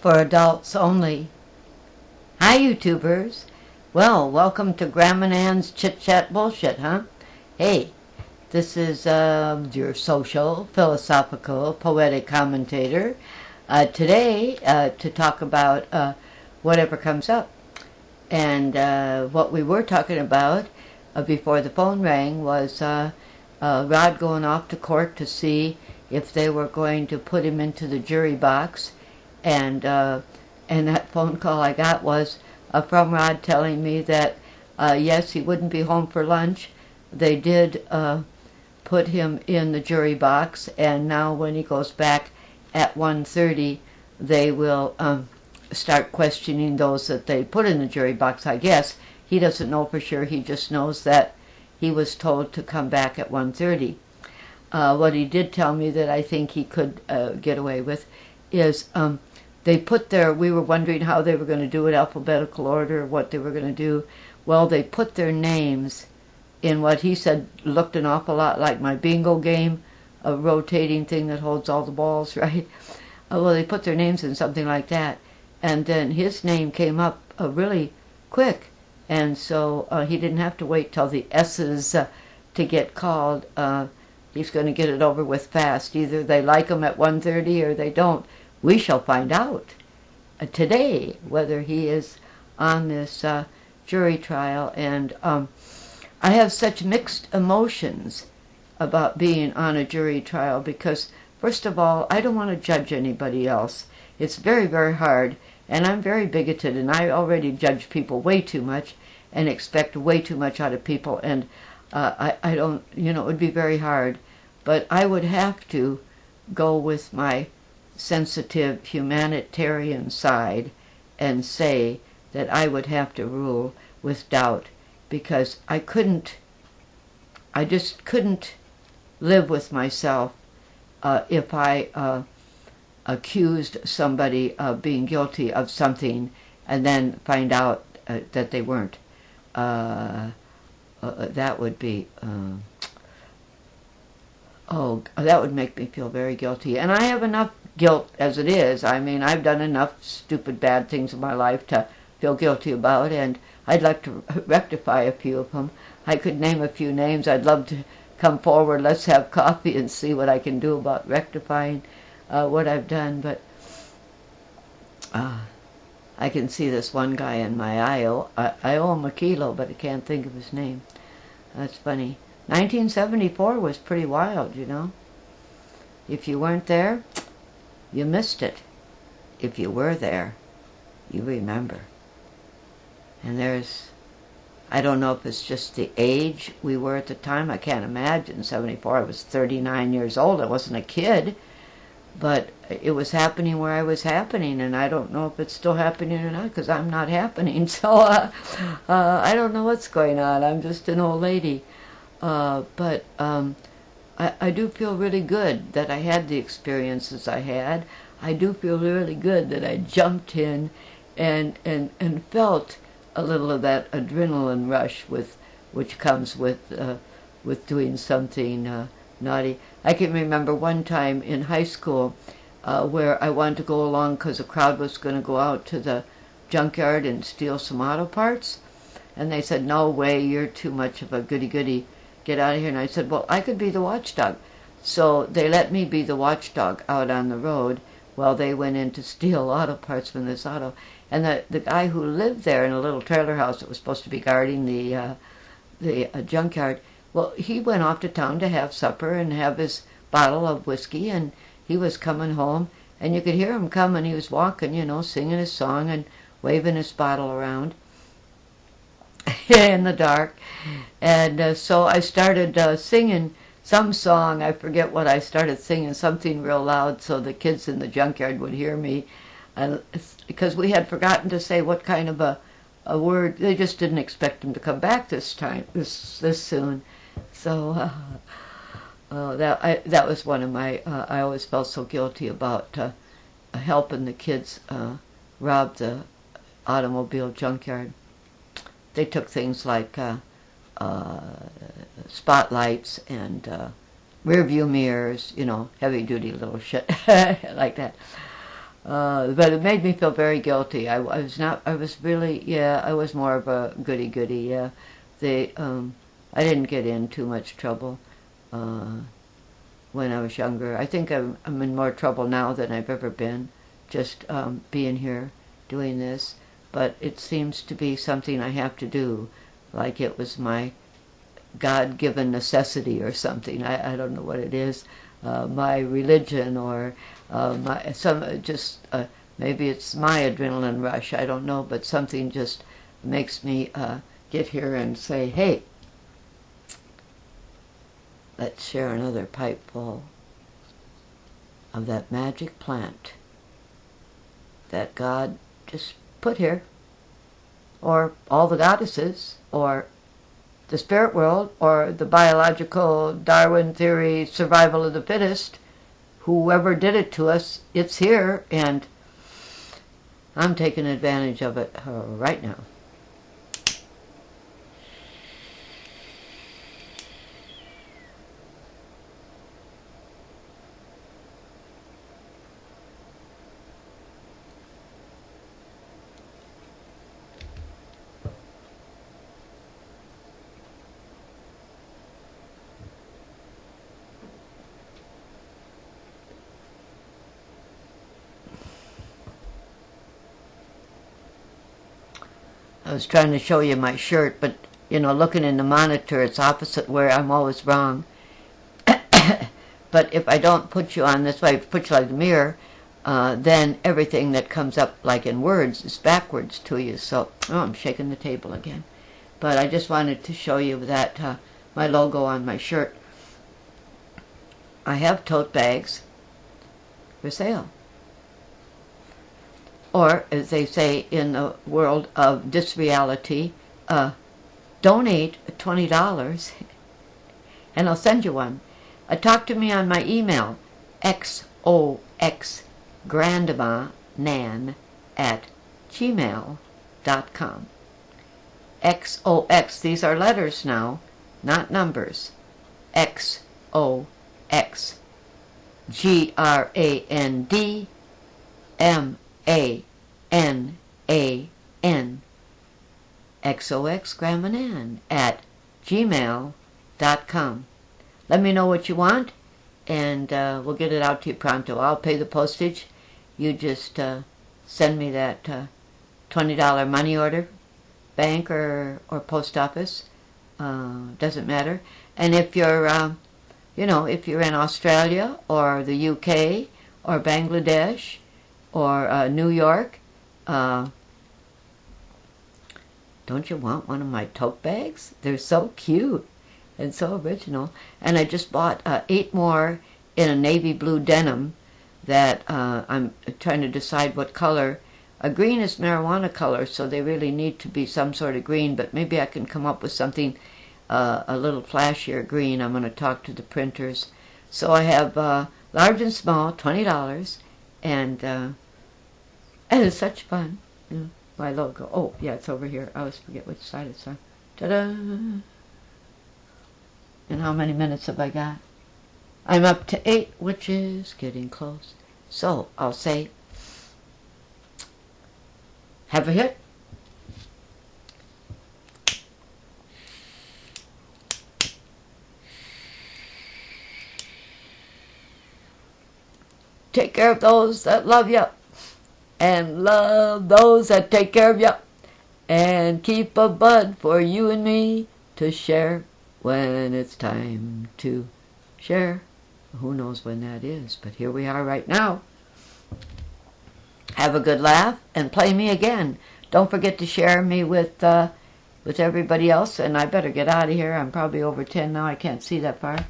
for adults only. Hi, YouTubers. Well, welcome to Grandma Nan's Chit Chat Bullshit, huh? Hey, this is your social, philosophical, poetic commentator. Today, to talk about whatever comes up. And what we were talking about before the phone rang was Rod going off to court to see if they were going to put him into the jury box. And that phone call I got was from Rod telling me that yes, he wouldn't be home for lunch. They did put him in the jury box, and now when he goes back at 1:30, they will start questioning those that they put in the jury box, I guess. He doesn't know for sure. He just knows that he was told to come back at 1:30. What he did tell me that I think he could get away with is we were wondering how they were going to do it, alphabetical order, what they were going to do. Well, they put their names in what he said looked an awful lot like my bingo game, a rotating thing that holds all the balls, right? Well, they put their names in something like that. And then his name came up really quick. And so he didn't have to wait till the S's to get called. He's going to get it over with fast. Either they like him at 1:30 or they don't. We shall find out today whether he is on this jury trial. And I have such mixed emotions about being on a jury trial because, first of all, I don't want to judge anybody else. It's very, very hard, and I'm very bigoted, and I already judge people way too much and expect way too much out of people, and I don't, it would be very hard. But I would have to go with my sensitive humanitarian side and say that I would have to rule with doubt, because I just couldn't live with myself if I accused somebody of being guilty of something and then find out that they weren't. That would be that would make me feel very guilty. And I have enough guilt as it is. I mean, I've done enough stupid, bad things in my life to feel guilty about, and I'd like to rectify a few of them. I could name a few names. I'd love to come forward. Let's have coffee and see what I can do about rectifying what I've done. But I can see this one guy in my eye. I owe him a kilo, but I can't think of his name. That's funny. 1974 was pretty wild, If you weren't there, you missed it. If you were there, you remember. And I don't know if it's just the age we were at the time. I can't imagine. 74, I was 39 years old. I wasn't a kid. But it was happening where I was happening, and I don't know if it's still happening or not, because I'm not happening. So I don't know what's going on. I'm just an old lady. But I do feel really good that I had the experiences I had. I do feel really good that I jumped in and felt a little of that adrenaline rush which comes with doing something naughty. I can remember one time in high school where I wanted to go along because a crowd was going to go out to the junkyard and steal some auto parts. And they said, "No way, you're too much of a goody-goody. Get out of here." And I said, "Well, I could be the watchdog." So they let me be the watchdog out on the road while they went in to steal auto parts from this auto. And the guy who lived there in a little trailer house that was supposed to be guarding the junkyard, well, he went off to town to have supper and have his bottle of whiskey, and he was coming home, and you could hear him coming. He was walking, singing his song and waving his bottle around in the dark. And so I started singing some song. I forget what I started singing, something real loud so the kids in the junkyard would hear me, because we had forgotten to say what kind of a word. They just didn't expect him to come back this soon. So that was one of my, I always felt so guilty about helping the kids rob the automobile junkyard. They took things like spotlights and rear view mirrors, heavy duty little shit like that. But it made me feel very guilty. I was not. I was really. Yeah, I was more of a goody-goody. Yeah, I didn't get in too much trouble when I was younger. I think I'm in more trouble now than I've ever been, just being here, doing this. But it seems to be something I have to do, like it was my God-given necessity or something. I don't know what it is. My religion or maybe it's my adrenaline rush. I don't know, but something just makes me get here and say, hey, let's share another pipe full of that magic plant that God just put here, or all the goddesses, or the spirit world, or the biological Darwin theory survival of the fittest. Whoever did it to us, it's here, and I'm taking advantage of it right now. I was trying to show you my shirt, but, looking in the monitor, it's opposite where I'm always wrong. But if I don't put you on this way, put you like a mirror, then everything that comes up like in words is backwards to you. So, I'm shaking the table again. But I just wanted to show you that my logo on my shirt. I have tote bags for sale. Or, as they say in the world of disreality, donate $20 and I'll send you one. Talk to me on my email, xoxgrandma@gmail.com. XOX, these are letters now, not numbers. XOX, GRANDMANAN, XOX Grandma Nan @gmail.com. Let me know what you want, and we'll get it out to you pronto. I'll pay the postage. You just send me that $20 money order, bank or post office. Doesn't matter. And if you're, if you're in Australia or the UK or Bangladesh or New York, don't you want one of my tote bags? They're so cute and so original. And I just bought 8 more in a navy blue denim that I'm trying to decide what color. A green is marijuana color, so they really need to be some sort of green, but maybe I can come up with something a little flashier green. I'm going to talk to the printers. So I have large and small, $20, and it's such fun. My logo. Oh, yeah, it's over here. I always forget which side it's on. Ta-da! And how many minutes have I got? I'm up to 8, which is getting close. So I'll say, have a hit. Take care of those that love you, and love those that take care of you, and keep a bud for you and me to share when it's time to share. Who knows when that is, but here we are right now. Have a good laugh and play me again. Don't forget to share me with everybody else, and I better get out of here. I'm probably over 10 now. I can't see that far.